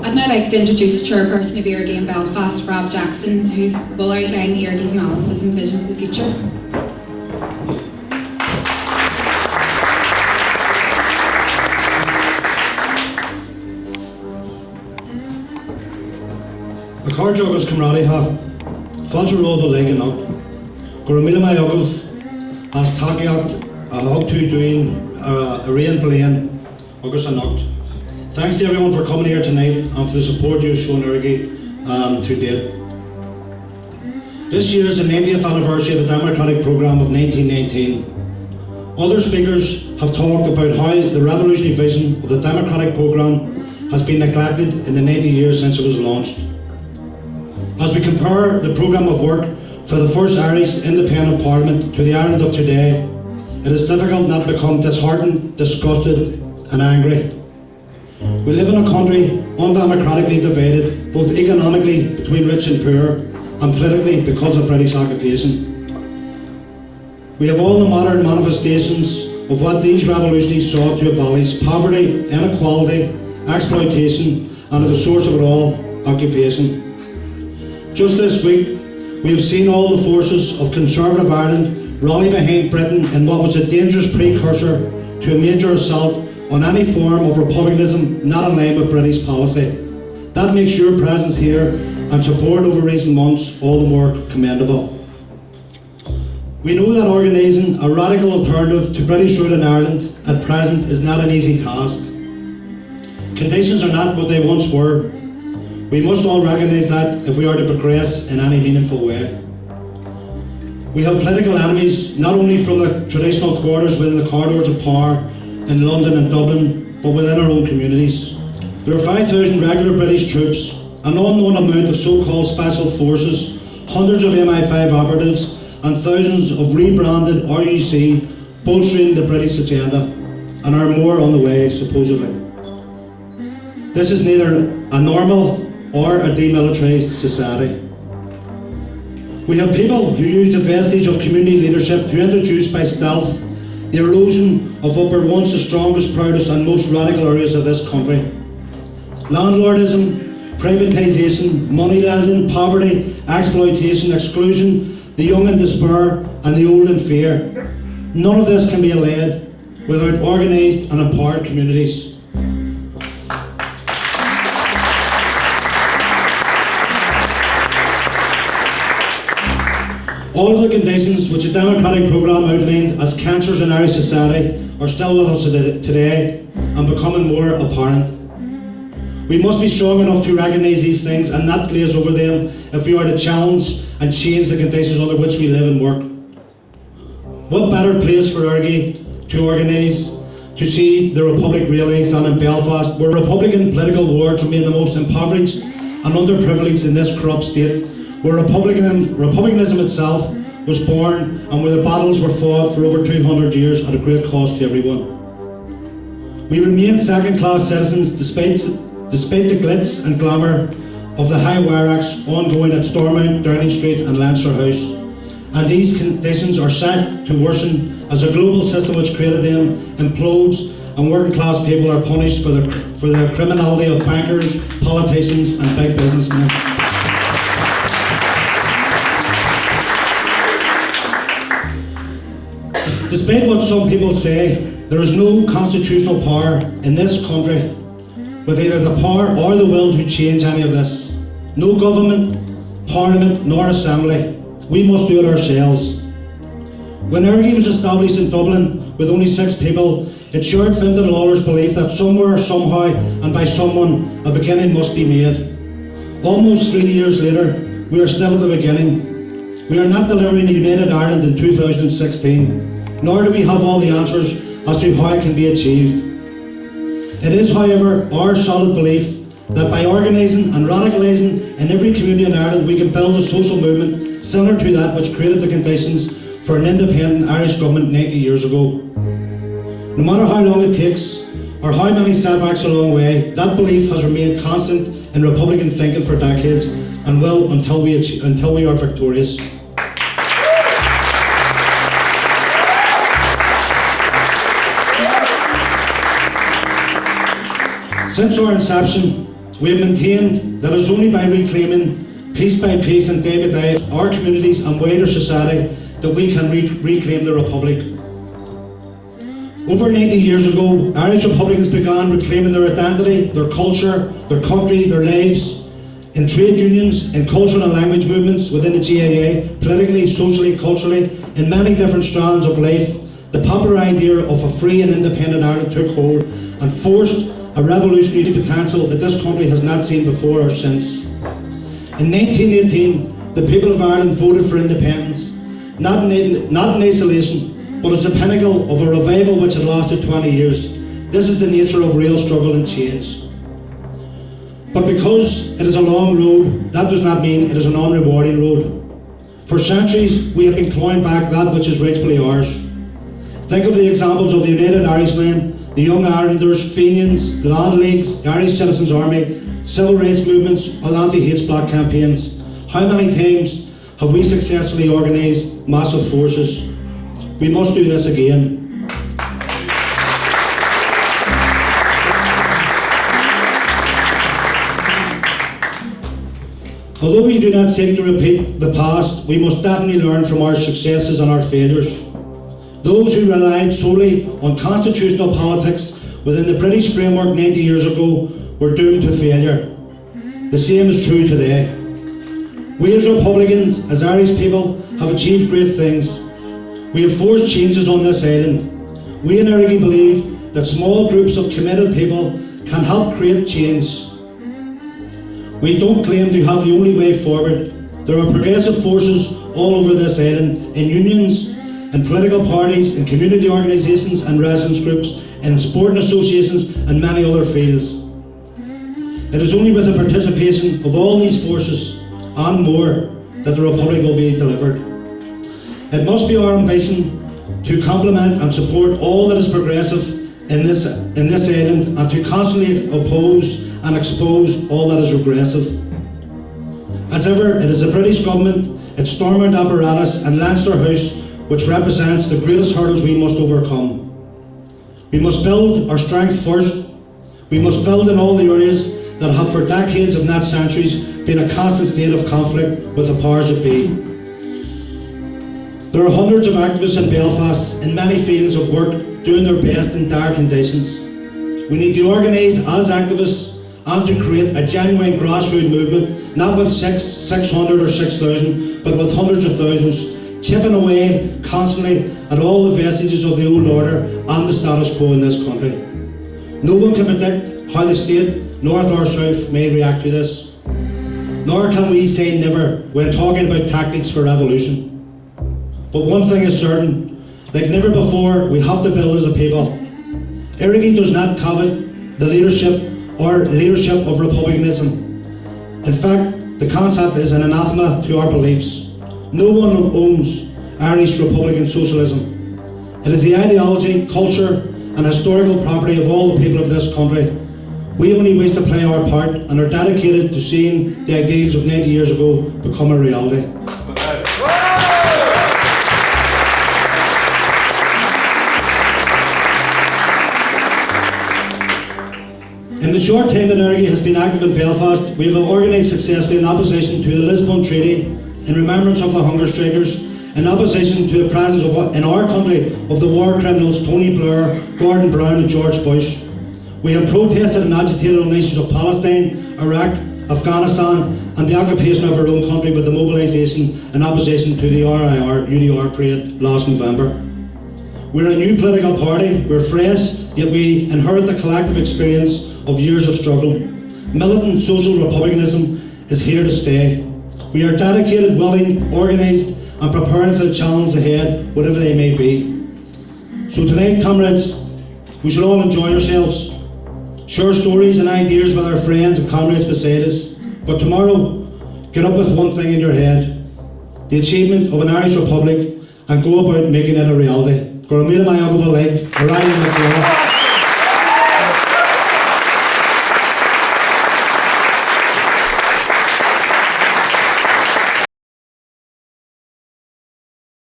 I'd now like to introduce the chairperson of Éirígí in Belfast, Rab Jackson, who will outline Éirígí's analysis and vision for the future. A card joggers Cymraeg ha, fáilte roh a leg enough. Gur mila mai agah as tagiacht a hog tú doing a rain blain agus a knocked. Thanks to everyone for coming here tonight and for the support you've shown Éirígí to date. This year is the 90th anniversary of the democratic programme of 1919. Other speakers have talked about how the revolutionary vision of the democratic programme has been neglected in the 90 years since it was launched. As we compare the programme of work for the first Irish independent parliament to the Ireland of today, it is difficult not to become disheartened, disgusted and angry. We live in a country undemocratically divided, both economically between rich and poor, and politically because of British occupation. We have all the modern manifestations of what these revolutionaries sought to abolish: poverty, inequality, exploitation, and at the source of it all, occupation. Just this week, we have seen all the forces of conservative Ireland rally behind Britain in what was a dangerous precursor to a major assault on any form of republicanism not in line with British policy. That makes your presence here and support over recent months all the more commendable. We know that organising a radical alternative to British rule in Ireland at present is not an easy task. Conditions are not what they once were. We must all recognise that if we are to progress in any meaningful way. We have political enemies not only from the traditional quarters within the corridors of power in London and Dublin, but within our own communities. There are 5,000 regular British troops, an unknown amount of so-called special forces, hundreds of MI5 operatives, and thousands of rebranded RUC bolstering the British agenda, and are more on the way, supposedly. This is neither a normal or a demilitarised society. We have people who use the vestige of community leadership to introduce by stealth the erosion of what were once the strongest, proudest and most radical areas of this country. Landlordism, privatisation, money lending, poverty, exploitation, exclusion, the young in despair and the old in fear. None of this can be allayed without organised and empowered communities. All of the conditions which the democratic programme outlined as cancers in Irish society are still with us today and becoming more apparent. We must be strong enough to recognise these things and not glaze over them if we are to challenge and change the conditions under which we live and work. What better place for Éirígí to organise to see the Republic realised than in Belfast, where Republican political wards remain the most impoverished and underprivileged in this corrupt state, where republicanism itself was born and where the battles were fought for over 200 years at a great cost to everyone. We remain second-class citizens despite the glitz and glamour of the high wire acts ongoing at Stormont, Downing Street and Leinster House. And these conditions are set to worsen as a global system which created them implodes and working class people are punished for the criminality of bankers, politicians and big businessmen. Despite what some people say, there is no constitutional power in this country with either the power or the will to change any of this. No government, parliament, nor assembly. We must do it ourselves. When Éirígí was established in Dublin with only 6 people, it shared Fintan Lawler's belief that somewhere, somehow, and by someone, a beginning must be made. Almost 3 years later, we are still at the beginning. We are not delivering a united Ireland in 2016, nor do we have all the answers as to how it can be achieved. It is, however, our solid belief that by organising and radicalising in every community in Ireland, we can build a social movement similar to that which created the conditions for an independent Irish government 90 years ago. No matter how long it takes, or how many setbacks along the way, that belief has remained constant in Republican thinking for decades, and will until we are victorious. Since our inception, We have maintained that it is only by reclaiming, piece by piece and day by day, our communities and wider society that we can reclaim the Republic. Over 90 years ago, Irish Republicans began reclaiming their identity, their culture, their country, their lives, in trade unions, in cultural and language movements within the GAA, politically, socially, culturally, in many different strands of life. The popular idea of a free and independent Ireland took hold and forced a revolutionary potential that this country has not seen before or since. In 1918, the people of Ireland voted for independence, not in isolation, but as the pinnacle of a revival which had lasted 20 years. This is the nature of real struggle and change. But because it is a long road, that does not mean it is an unrewarding road. For centuries, we have been clawing back that which is rightfully ours. Think of the examples of the United Irishmen, the Young Irelanders, Fenians, the Land Leagues, the Irish Citizens Army, civil rights movements, or anti-hate block campaigns. How many times have we successfully organised massive forces? We must do this again. Although we do not seek to repeat the past, we must definitely learn from our successes and our failures. Those who relied solely on constitutional politics within the British framework 90 years ago were doomed to failure. The same is true today. We as Republicans, as Irish people, have achieved great things. We have forced changes on this island. We in Éirígí believe that small groups of committed people can help create change. We don't claim to have the only way forward. There are progressive forces all over this island, in unions, in political parties, in community organisations and residents groups, in sporting associations and many other fields. It is only with the participation of all these forces and more that the Republic will be delivered. It must be our ambition to complement and support all that is progressive in this island and to constantly oppose and expose all that is regressive. As ever, it is the British government, its Stormont apparatus and Leinster House which represents the greatest hurdles we must overcome. We must build our strength first. We must build in all the areas that have for decades, if not centuries, been a constant state of conflict with the powers that be. There are hundreds of activists in Belfast in many fields of work doing their best in dire conditions. We need to organise as activists and to create a genuine grassroots movement, not with 600 or 6,000, but with hundreds of thousands, chipping away constantly at all the vestiges of the old order and the status quo in this country. No one can predict how the state, north or south, may react to this. Nor can we say never when talking about tactics for revolution. But one thing is certain, like never before, we have to build as a people. Éirígí does not covet the leadership of republicanism. In fact, the concept is an anathema to our beliefs. No one owns Irish Republican socialism. It is the ideology, culture and historical property of all the people of this country. We only wish to play our part and are dedicated to seeing the ideals of 90 years ago become a reality. In the short time that Éirígí has been active in Belfast, we have organised successfully in opposition to the Lisbon Treaty, in remembrance of the hunger strikers, in opposition to the presence in our country of the war criminals Tony Blair, Gordon Brown and George Bush. We have protested and agitated on issues of Palestine, Iraq, Afghanistan and the occupation of our own country with the mobilisation in opposition to the UDR parade last November. We're a new political party, we're fresh, yet we inherit the collective experience of years of struggle. Militant social republicanism is here to stay. We are dedicated, willing, organised and preparing for the challenges ahead, whatever they may be. So tonight, comrades, we should all enjoy ourselves, share stories and ideas with our friends and comrades beside us, but tomorrow, get up with one thing in your head, the achievement of an Irish Republic, and go about making it a reality. Go